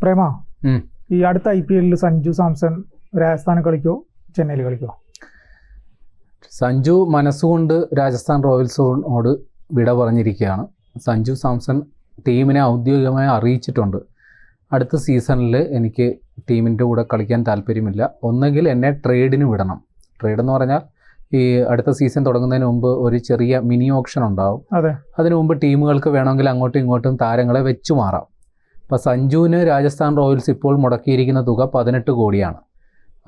പ്രേമ, ഈ അടുത്ത IPL സഞ്ജു സാംസൺ രാജസ്ഥാനിൽ കളിക്കോ ചെന്നൈയിൽ കളിക്കോ? സഞ്ജു മനസ്സുകൊണ്ട് രാജസ്ഥാൻ റോയൽസിനോട് വിട പറഞ്ഞിരിക്കുകയാണ്. സഞ്ജു സാംസൺ ടീമിനെ ഔദ്യോഗികമായി അറിയിച്ചിട്ടുണ്ട്, അടുത്ത സീസണിൽ എനിക്ക് ടീമിൻ്റെ കൂടെ കളിക്കാൻ താല്പര്യമില്ല, ഒന്നെങ്കിൽ എന്നെ ട്രേഡിന് വിടണം. ട്രേഡ് എന്ന് പറഞ്ഞാൽ ഈ അടുത്ത സീസൺ തുടങ്ങുന്നതിന് മുമ്പ് ഒരു ചെറിയ മിനി ഓപ്ഷൻ ഉണ്ടാവും. അതിനു മുമ്പ് ടീമുകൾക്ക് വേണമെങ്കിൽ അങ്ങോട്ടും ഇങ്ങോട്ടും താരങ്ങളെ വെച്ചു മാറാം. അപ്പോൾ സഞ്ജുവിന് രാജസ്ഥാൻ റോയൽസ് ഇപ്പോൾ മുടക്കിയിരിക്കുന്ന തുക 18 കോടിയാണ്.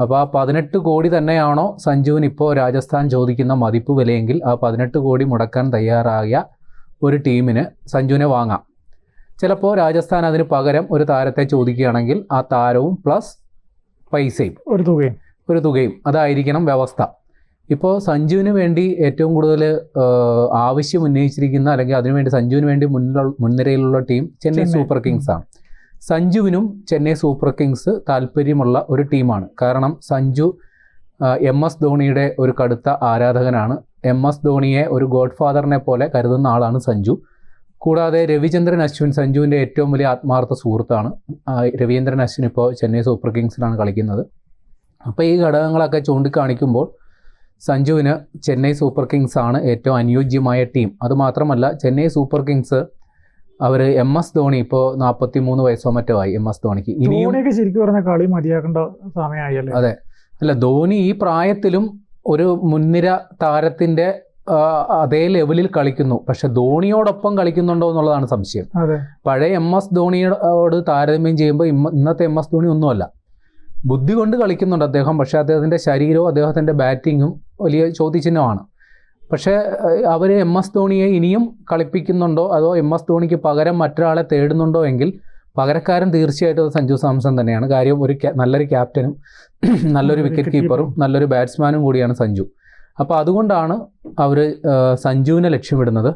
അപ്പോൾ ആ 18 കോടി തന്നെയാണോ സഞ്ജുവിന് ഇപ്പോൾ രാജസ്ഥാൻ ചോദിക്കുന്ന മതിപ്പ് വിലയെങ്കിൽ ആ 18 കോടി മുടക്കാൻ തയ്യാറായ ഒരു ടീമിന് സഞ്ജുവിനെ വാങ്ങാം. ചിലപ്പോൾ രാജസ്ഥാൻ അതിന് പകരം ഒരു താരത്തെ ചോദിക്കുകയാണെങ്കിൽ ആ താരവും പ്ലസ് പൈസയും ഒരു തുകയും അതായിരിക്കണം വ്യവസ്ഥ. ഇപ്പോൾ സഞ്ജുവിന് വേണ്ടി ഏറ്റവും കൂടുതൽ ആവശ്യം ഉന്നയിച്ചിരിക്കുന്ന അല്ലെങ്കിൽ അതിനുവേണ്ടി സഞ്ജുവിന് വേണ്ടി മുൻനിരയിലുള്ള ടീം ചെന്നൈ സൂപ്പർ കിങ്സ് ആണ്. സഞ്ജുവിനും ചെന്നൈ സൂപ്പർ കിങ്സ് താല്പര്യമുള്ള ഒരു ടീമാണ്. കാരണം സഞ്ജു MS ധോണിയുടെ ഒരു കടുത്ത ആരാധകനാണ്. MS ധോണിയെ ഒരു ഗോഡ് ഫാദറിനെ പോലെ കരുതുന്ന ആളാണ് സഞ്ജു. കൂടാതെ രവിചന്ദ്രൻ അശ്വിൻ സഞ്ജുവിൻ്റെ ഏറ്റവും വലിയ ആത്മാർത്ഥ സുഹൃത്താണ്. രവീന്ദ്രൻ അശ്വിൻ ഇപ്പോൾ ചെന്നൈ സൂപ്പർ കിങ്സിലാണ് കളിക്കുന്നത്. അപ്പോൾ ഈ ഘടകങ്ങളൊക്കെ ചൂണ്ടിക്കാണിക്കുമ്പോൾ സഞ്ജുവിന് ചെന്നൈ സൂപ്പർ കിങ്സ് ആണ് ഏറ്റവും അനുയോജ്യമായ ടീം. അതുമാത്രമല്ല ചെന്നൈ സൂപ്പർ കിങ്സ് അവർ MS ധോണി ഇപ്പോൾ 43 വയസ്സോ മറ്റോ ആയി MS ധോണിക്ക്. ഇനിയും ശരിക്കും പറഞ്ഞ കളി മതിയാക്കേണ്ട സമയമായല്ലേ? അതെ, അല്ല ധോണി ഈ പ്രായത്തിലും ഒരു മുൻനിര താരത്തിൻ്റെ അതേ ലെവലിൽ കളിക്കുന്നു. പക്ഷെ ധോണിയോടൊപ്പം കളിക്കുന്നുണ്ടോ എന്നുള്ളതാണ് സംശയം. പഴയ MS ധോണിയോട് താരതമ്യം ചെയ്യുമ്പോൾ ഇന്നത്തെ MS ധോണി ഒന്നുമല്ല. ബുദ്ധി കൊണ്ട് കളിക്കുന്നുണ്ട് അദ്ദേഹം, പക്ഷേ അദ്ദേഹത്തിൻ്റെ ശരീരവും അദ്ദേഹത്തിൻ്റെ ബാറ്റിങ്ങും വലിയ ചോദ്യചിഹ്നമാണ്. പക്ഷേ അവർ MS ധോണിയെ ഇനിയും കളിപ്പിക്കുന്നുണ്ടോ അതോ MS ധോണിക്ക് പകരം മറ്റൊരാളെ തേടുന്നുണ്ടോ എങ്കിൽ പകരക്കാരൻ തീർച്ചയായിട്ടും അത് സഞ്ജു സാംസൺ തന്നെയാണ്. കാര്യം നല്ലൊരു ക്യാപ്റ്റനും നല്ലൊരു വിക്കറ്റ് കീപ്പറും നല്ലൊരു ബാറ്റ്സ്മാനും കൂടിയാണ് സഞ്ജു. അപ്പോൾ അതുകൊണ്ടാണ് അവർ സഞ്ജുവിനെ ലക്ഷ്യമിടുന്നത്.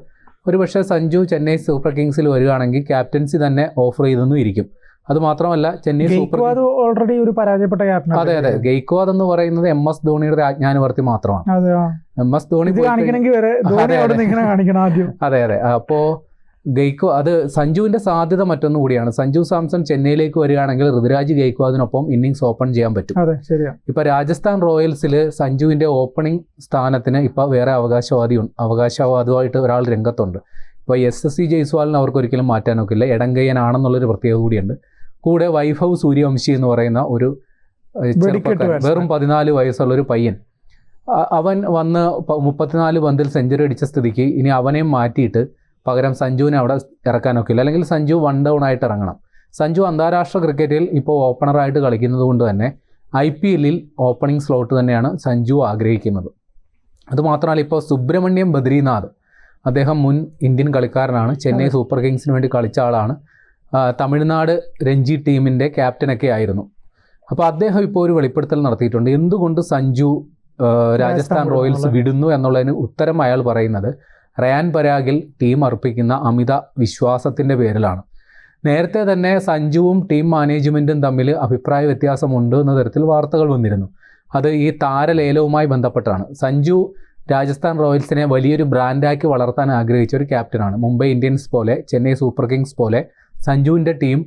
ഒരു പക്ഷേ സഞ്ജു ചെന്നൈ സൂപ്പർ കിങ്സിൽ വരികയാണെങ്കിൽ ക്യാപ്റ്റൻസി തന്നെ ഓഫർ ചെയ്തെന്നും ഇരിക്കും. അതുമാത്രമല്ല ചെന്നൈ സൂപ്പർ ഓൾറെഡി ഒരു പരാജയപ്പെട്ട ക്യാപ്റ്റൻ. അതെ, ഗെയ്ക്വാദ് എന്ന് പറയുന്നത് MS ധോണിയുടെ രാജ്ഞാനുവർത്തി മാത്രമാണ്. MS ധോണി അതെ. അപ്പോൾ അത് സഞ്ജുവിന്റെ സാധ്യത മറ്റൊന്നു കൂടിയാണ്. സഞ്ജു സാംസൺ ചെന്നൈയിലേക്ക് വരികയാണെങ്കിൽ ഋതുരാജ് ഗെയ്ക്വാദിനൊപ്പം ഇന്നിങ്സ് ഓപ്പൺ ചെയ്യാൻ പറ്റും. ഇപ്പൊ രാജസ്ഥാൻ റോയൽസിൽ സഞ്ജുവിന്റെ ഓപ്പണിംഗ് സ്ഥാനത്തിന് ഇപ്പൊ വേറെ അവകാശവാദമായിട്ട് ഒരാൾ രംഗത്തുണ്ട്. ഇപ്പോൾ SSC ജയ്സ്വാളിനെ അവർക്ക് ഒരിക്കലും മാറ്റാൻ നോക്കില്ല. ഇടങ്കയ്യനാണെന്നുള്ളൊരു പ്രത്യേകത കൂടിയുണ്ട്. കൂടെ വൈഭവ് സൂര്യവംശി എന്ന് പറയുന്ന ഒരു വെറും 14 വയസ്സുള്ളൊരു പയ്യൻ, അവൻ വന്ന് 34 പന്തിൽ സെഞ്ചുറി അടിച്ച സ്ഥിതിക്ക് ഇനി അവനെയും മാറ്റിയിട്ട് പകരം സഞ്ജുവിനെ അവിടെ ഇറക്കാൻ നോക്കില്ല. അല്ലെങ്കിൽ സഞ്ജു 1 ഡൗൺ ആയിട്ട് ഇറങ്ങണം. സഞ്ജു അന്താരാഷ്ട്ര ക്രിക്കറ്റിൽ ഇപ്പോൾ ഓപ്പണറായിട്ട് കളിക്കുന്നത് കൊണ്ട് തന്നെ IPL ഓപ്പണിംഗ് സ്ലോട്ട് തന്നെയാണ് സഞ്ജു ആഗ്രഹിക്കുന്നത്. അതുമാത്രമല്ല ഇപ്പോൾ സുബ്രഹ്മണ്യം ബദ്രിനാഥ്, അദ്ദേഹം മുൻ ഇന്ത്യൻ കളിക്കാരനാണ്, ചെന്നൈ സൂപ്പർ കിങ്സിന് വേണ്ടി കളിച്ച ആളാണ്, തമിഴ്നാട് രഞ്ജി ടീമിൻ്റെ ക്യാപ്റ്റനൊക്കെ ആയിരുന്നു. അപ്പോൾ അദ്ദേഹം ഇപ്പോൾ ഒരു വെളിപ്പെടുത്തൽ നടത്തിയിട്ടുണ്ട്. എന്തുകൊണ്ട് സഞ്ജു രാജസ്ഥാൻ റോയൽസ് വിടുന്നു എന്നുള്ളതിന് ഉത്തരം അയാൾ പറയുന്നത് റയാൻ പരാഗിൽ ടീം അർപ്പിക്കുന്ന അമിത വിശ്വാസത്തിൻ്റെ പേരിലാണ്. നേരത്തെ തന്നെ സഞ്ജുവും ടീം മാനേജ്മെൻറ്റും തമ്മിൽ അഭിപ്രായ വ്യത്യാസമുണ്ട് എന്ന തരത്തിൽ വാർത്തകൾ വന്നിരുന്നു. അത് ഈ താരലേലവുമായി ബന്ധപ്പെട്ടാണ്. സഞ്ജു രാജസ്ഥാൻ റോയൽസിനെ വലിയൊരു ബ്രാൻഡാക്കി വളർത്താൻ ആഗ്രഹിച്ച ഒരു ക്യാപ്റ്റനാണ്. മുംബൈ ഇന്ത്യൻസ് പോലെ ചെന്നൈ സൂപ്പർ കിങ്സ് പോലെ സഞ്ജുവിൻ്റെ ടീം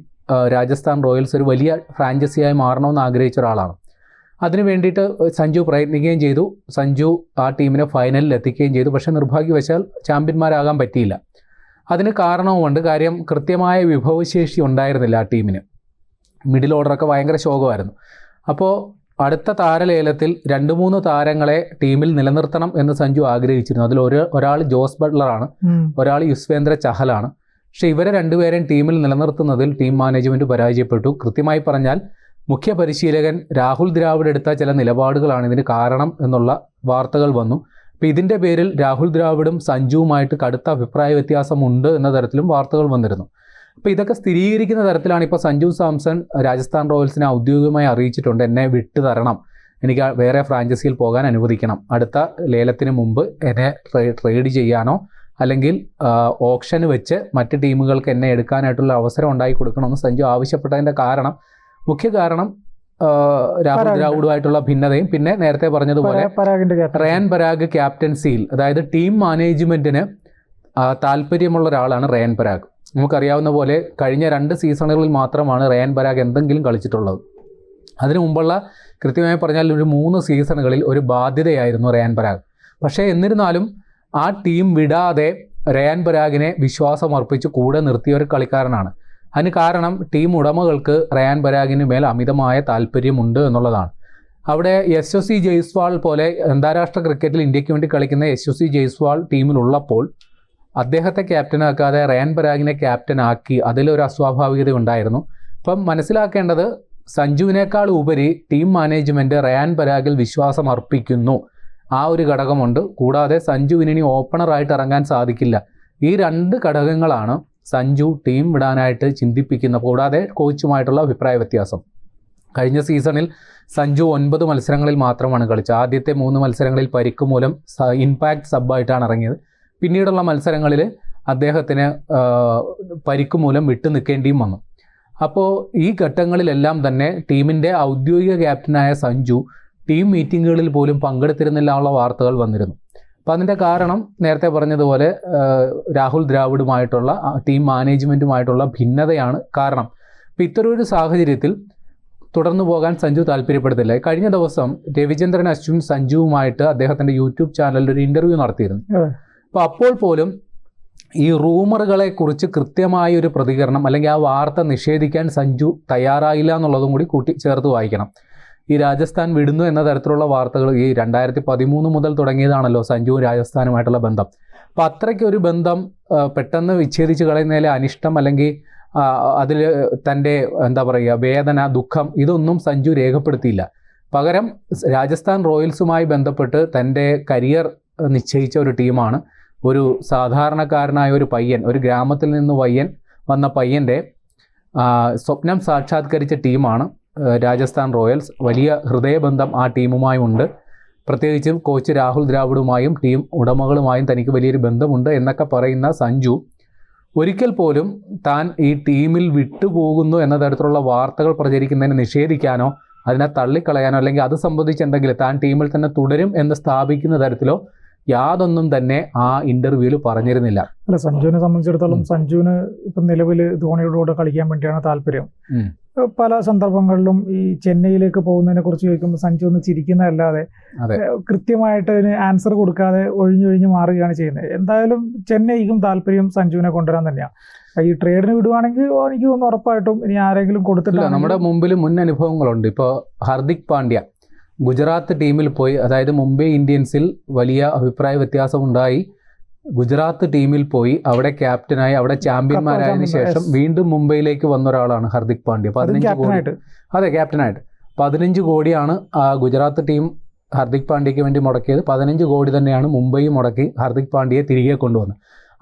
രാജസ്ഥാൻ റോയൽസ് ഒരു വലിയ ഫ്രാഞ്ചൈസിയായി മാറണമെന്ന് ആഗ്രഹിച്ച ഒരാളാണ്. അതിനു വേണ്ടിയിട്ട് സഞ്ജു പ്രയത്നിക്കുകയും ചെയ്തു. സഞ്ജു ആ ടീമിനെ ഫൈനലിൽ എത്തിക്കുകയും ചെയ്തു. പക്ഷേ നിർഭാഗ്യവശാൽ ചാമ്പ്യന്മാരാകാൻ പറ്റിയില്ല. അതിന് കാരണവുമുണ്ട്. കാര്യം കൃത്യമായ വിഭവശേഷി ഉണ്ടായിരുന്നില്ല ആ ടീമിന്. മിഡിൽ ഓർഡറൊക്കെ ഭയങ്കര ശോകമായിരുന്നു. അപ്പോൾ അടുത്ത താരലേലത്തിൽ 2-3 താരങ്ങളെ ടീമിൽ നിലനിർത്തണം എന്ന് സഞ്ജു ആഗ്രഹിച്ചിരുന്നു. അതിൽ ഒരാൾ ജോസ് ബട്ട്ലറാണ്, ഒരാൾ യുസ്വേന്ദ്ര ചഹലാണ്. പക്ഷേ ഇവരെ രണ്ടുപേരെയും ടീമിൽ നിലനിർത്തുന്നതിൽ ടീം മാനേജ്മെൻറ്റ് പരാജയപ്പെട്ടു. കൃത്യമായി പറഞ്ഞാൽ മുഖ്യ പരിശീലകൻ രാഹുൽ ദ്രാവിഡ് എടുത്ത ചില നിലപാടുകളാണ് ഇതിന് കാരണം എന്നുള്ള വാർത്തകൾ വന്നു. അപ്പോൾ ഇതിൻ്റെ പേരിൽ രാഹുൽ ദ്രാവിഡും സഞ്ജുവുമായിട്ട് കടുത്ത അഭിപ്രായ വ്യത്യാസമുണ്ട് എന്ന തരത്തിലും വാർത്തകൾ വന്നിരുന്നു. അപ്പോൾ ഇതൊക്കെ സ്ഥിരീകരിക്കുന്ന തരത്തിലാണ് ഇപ്പോൾ സഞ്ജു സാംസൺ രാജസ്ഥാൻ റോയൽസിനെ ഔദ്യോഗികമായി അറിയിച്ചിട്ടുണ്ട്, എന്നെ വിട്ടു തരണം, എനിക്ക് വേറെ ഫ്രാഞ്ചൈസിയിൽ പോകാൻ അനുവദിക്കണം, അടുത്ത ലേലത്തിന് മുമ്പ് എന്നെ ട്രേഡ് ചെയ്യാനോ അല്ലെങ്കിൽ ഓപ്ഷന് വെച്ച് മറ്റ് ടീമുകൾക്ക് എന്നെ എടുക്കാനായിട്ടുള്ള അവസരം ഉണ്ടാക്കി കൊടുക്കണമെന്ന് സഞ്ജു ആവശ്യപ്പെട്ടതിൻ്റെ മുഖ്യ കാരണം രാഹുൽ ദ്രാവിഡുമായിട്ടുള്ള ഭിന്നതയും പിന്നെ നേരത്തെ പറഞ്ഞതുപോലെ റയാൻ പരാഗ് ക്യാപ്റ്റൻസിയിൽ, അതായത് ടീം മാനേജ്മെൻറ്റിന് താല്പര്യമുള്ള ഒരാളാണ് റയാൻ പരാഗ്. നമുക്കറിയാവുന്ന പോലെ കഴിഞ്ഞ 2 സീസണുകളിൽ മാത്രമാണ് റയാൻ പരാഗ് എന്തെങ്കിലും കളിച്ചിട്ടുള്ളത്. അതിനു മുമ്പുള്ള കൃത്യമായി പറഞ്ഞാൽ ഒരു 3 സീസണുകളിൽ ഒരു ബാധ്യതയായിരുന്നു റയാൻ പരാഗ്. പക്ഷേ എന്നിരുന്നാലും ആ ടീം വിടാതെ റയാൻ പരാഗിനെ വിശ്വാസം അർപ്പിച്ച് കൂടെ നിർത്തിയ ഒരു കളിക്കാരനാണ്. അതിന് കാരണം ടീം ഉടമകൾക്ക് റയാൻ പരാഗിന് മേൽ അമിതമായ താല്പര്യമുണ്ട് എന്നുള്ളതാണ്. അവിടെ SSC ജയ്സ്വാൾ പോലെ അന്താരാഷ്ട്ര ക്രിക്കറ്റിൽ ഇന്ത്യക്ക് വേണ്ടി കളിക്കുന്ന SSC ജയ്സ്വാൾ ടീമിലുള്ളപ്പോൾ അദ്ദേഹത്തെ ക്യാപ്റ്റനാക്കാതെ റയാൻ പരാഗിനെ ക്യാപ്റ്റനാക്കി അതിലൊരു അസ്വാഭാവികത ഉണ്ടായിരുന്നു. അപ്പം മനസ്സിലാക്കേണ്ടത് സഞ്ജുവിനേക്കാൾ ഉപരി ടീം മാനേജ്മെൻറ്റ് റയാൻ പരാഗിൽ വിശ്വാസം അർപ്പിക്കുന്നു. ആ ഒരു ഘടകമുണ്ട്. കൂടാതെ സഞ്ജുവിന് ഇനി ഓപ്പണറായിട്ട് ഇറങ്ങാൻ സാധിക്കില്ല. ഈ 2 ഘടകങ്ങളാണ് സഞ്ജു ടീം വിടാനായിട്ട് ചിന്തിപ്പിക്കുന്നത്. കൂടാതെ കോച്ചുമായിട്ടുള്ള അഭിപ്രായ വ്യത്യാസം. കഴിഞ്ഞ സീസണിൽ സഞ്ജു 9 മത്സരങ്ങളിൽ മാത്രമാണ് കളിച്ചത്. ആദ്യത്തെ 3 മത്സരങ്ങളിൽ പരിക്ക് മൂലം ഇമ്പാക്റ്റ് സബ്ബായിട്ടാണ് ഇറങ്ങിയത്. പിന്നീടുള്ള മത്സരങ്ങളിൽ അദ്ദേഹത്തിന് പരിക്ക് മൂലം വിട്ടു നിൽക്കേണ്ടിയും വന്നു. അപ്പോൾ ഈ ഘട്ടങ്ങളിലെല്ലാം തന്നെ ടീമിൻ്റെ ഔദ്യോഗിക ക്യാപ്റ്റനായ സഞ്ജു ടീം മീറ്റിങ്ങുകളിൽ പോലും പങ്കെടുത്തിരുന്നില്ല എന്നുള്ള വാർത്തകൾ വന്നിരുന്നു. അപ്പോൾ അതിൻ്റെ കാരണം നേരത്തെ പറഞ്ഞതുപോലെ രാഹുൽ ദ്രാവിഡുമായിട്ടുള്ള ടീം മാനേജ്മെൻറ്റുമായിട്ടുള്ള ഭിന്നതയാണ് കാരണം. അപ്പോൾ ഇത്തരമൊരു സാഹചര്യത്തിൽ തുടർന്നു പോകാൻ സഞ്ജു താല്പര്യപ്പെടുത്തില്ല. കഴിഞ്ഞ ദിവസം രവിചന്ദ്രൻ അശ്വിൻ സഞ്ജുവുമായിട്ട് അദ്ദേഹത്തിൻ്റെ യൂട്യൂബ് ചാനലിൽ ഒരു ഇൻ്റർവ്യൂ നടത്തിയിരുന്നു. അപ്പോൾ പോലും ഈ റൂമറുകളെ കുറിച്ച് കൃത്യമായ ഒരു പ്രതികരണം അല്ലെങ്കിൽ ആ വാർത്ത നിഷേധിക്കാൻ സഞ്ജു തയ്യാറായില്ല എന്നുള്ളതും കൂടി ചേർത്ത് വായിക്കണം. ഈ രാജസ്ഥാൻ വിടുന്നു എന്ന തരത്തിലുള്ള വാർത്തകൾ ഈ 2013 മുതൽ തുടങ്ങിയതാണല്ലോ സഞ്ജുവും രാജസ്ഥാനുമായിട്ടുള്ള ബന്ധം. അപ്പോൾ അത്രയ്ക്കൊരു ബന്ധം പെട്ടെന്ന് വിച്ഛേദിച്ച് കളയുന്നതിലെ അനിഷ്ടം അല്ലെങ്കിൽ അതിൽ തൻ്റെ എന്താ പറയുക വേദന, ദുഃഖം ഇതൊന്നും സഞ്ജു രേഖപ്പെടുത്തിയില്ല. പകരം രാജസ്ഥാൻ റോയൽസുമായി ബന്ധപ്പെട്ട് തൻ്റെ കരിയർ നിശ്ചയിച്ച ഒരു ടീമാണ്. ഒരു സാധാരണക്കാരനായ ഒരു പയ്യൻ, ഒരു ഗ്രാമത്തിൽ നിന്ന് വന്ന പയ്യൻ്റെ സ്വപ്നം സാക്ഷാത്കരിച്ച ടീമാണ് രാജസ്ഥാൻ റോയൽസ്. വലിയ ഹൃദയബന്ധം ആ ടീമുമായും ഉണ്ട്. പ്രത്യേകിച്ചും കോച്ച് രാഹുൽ ദ്രാവിഡുമായും ടീം ഉടമകളുമായും തനിക്ക് വലിയൊരു ബന്ധമുണ്ട് എന്നൊക്കെ പറയുന്ന സഞ്ജു ഒരിക്കൽ പോലും താൻ ഈ ടീമിൽ വിട്ടുപോകുന്നു എന്ന തരത്തിലുള്ള വാർത്തകൾ പ്രചരിക്കുന്നതിനെ നിഷേധിക്കാനോ അതിനെ തള്ളിക്കളയാനോ അല്ലെങ്കിൽ അത് സംബന്ധിച്ച് എന്തെങ്കിലും താൻ ടീമിൽ തന്നെ തുടരും എന്ന് സ്ഥാപിക്കുന്ന തരത്തിലോ യാതൊന്നും തന്നെ ആ ഇൻ്റർവ്യൂവിൽ പറഞ്ഞിരുന്നില്ല. അല്ല, സഞ്ജുവിനെ സംബന്ധിച്ചിടത്തോളം സഞ്ജുവിന് ഇപ്പം നിലവിൽ ധോണിയുടെ കൂടെ കളിക്കാൻ വേണ്ടിയാണ് താല്പര്യം. പല സന്ദർഭങ്ങളിലും ഈ ചെന്നൈയിലേക്ക് പോകുന്നതിനെ കുറിച്ച് ചോദിക്കുമ്പോൾ സഞ്ജു ഒന്ന് ചിരിക്കുന്നതല്ലാതെ കൃത്യമായിട്ട് അതിന് ആൻസർ കൊടുക്കാതെ ഒഴിഞ്ഞൊഴിഞ്ഞ് മാറുകയാണ് ചെയ്യുന്നത്. എന്തായാലും ചെന്നൈക്കും താല്പര്യം സഞ്ജുവിനെ കൊണ്ടുവരാൻ തന്നെയാണ്. ഈ ട്രേഡിന് വിടുവാണെങ്കിൽ എനിക്ക് തോന്നുന്നു ഉറപ്പായിട്ടും ഇനി ആരെങ്കിലും കൊടുത്തില്ല. നമ്മുടെ മുമ്പിൽ മുൻ അനുഭവങ്ങളുണ്ട്. ഇപ്പോൾ ഹാർദിക് പാണ്ഡ്യ ഗുജറാത്ത് ടീമിൽ പോയി, അതായത് മുംബൈ ഇന്ത്യൻസിൽ വലിയ അഭിപ്രായ വ്യത്യാസമുണ്ടായി. ഗുജറാത്ത് ടീമിൽ പോയി അവിടെ ക്യാപ്റ്റനായി അവിടെ ചാമ്പ്യന്മാരായതിനു ശേഷം വീണ്ടും മുംബൈയിലേക്ക് വന്ന ഒരാളാണ് ഹാർദിക് പാണ്ഡ്യ. 15 കോടി, അതെ ക്യാപ്റ്റനായിട്ട് 15 കോടിയാണ് ഗുജറാത്ത് ടീം ഹാർദിക് പാണ്ഡ്യയ്ക്ക് വേണ്ടി മുടക്കിയത്. 15 കോടി തന്നെയാണ് മുംബൈ മുടക്കി ഹാർദിക് പാണ്ഡ്യയെ തിരികെ കൊണ്ടുവന്നത്.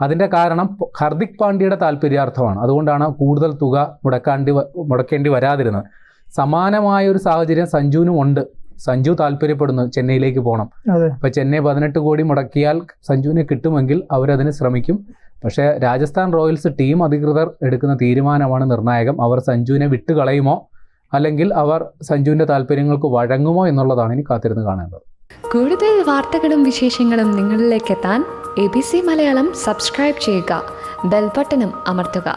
അതിൻ്റെ കാരണം ഹാർദിക് പാണ്ഡ്യയുടെ താല്പര്യാർത്ഥമാണ്. അതുകൊണ്ടാണ് കൂടുതൽ തുക മുടക്കേണ്ടി വരാതിരുന്നത്. സമാനമായ ഒരു സാഹചര്യം സഞ്ജുവിനും ഉണ്ട്. സഞ്ജു താല്പര്യപ്പെടുന്നു ചെന്നൈയിലേക്ക് പോകണം. അപ്പോൾ ചെന്നൈ 18 കോടി മുടക്കിയാൽ സഞ്ജുവിനെ കിട്ടുമെങ്കിൽ അവരതിന് ശ്രമിക്കും. പക്ഷേ രാജസ്ഥാൻ റോയൽസ് ടീം അധികൃതർ എടുക്കുന്ന തീരുമാനമാണ് നിർണായകം. അവർ സഞ്ജുവിനെ വിട്ടുകളയുമോ അല്ലെങ്കിൽ അവർ സഞ്ജുവിൻ്റെ താല്പര്യങ്ങൾക്ക് വഴങ്ങുമോ എന്നുള്ളതാണ് ഇനി കാത്തിരുന്ന് കാണേണ്ടത്. കൂടുതൽ വാർത്തകളും വിശേഷങ്ങളും നിങ്ങളിലേക്ക് എത്താൻ ABC മലയാളം സബ്സ്ക്രൈബ് ചെയ്യുക, ബെൽ ബട്ടണും അമർത്തുക.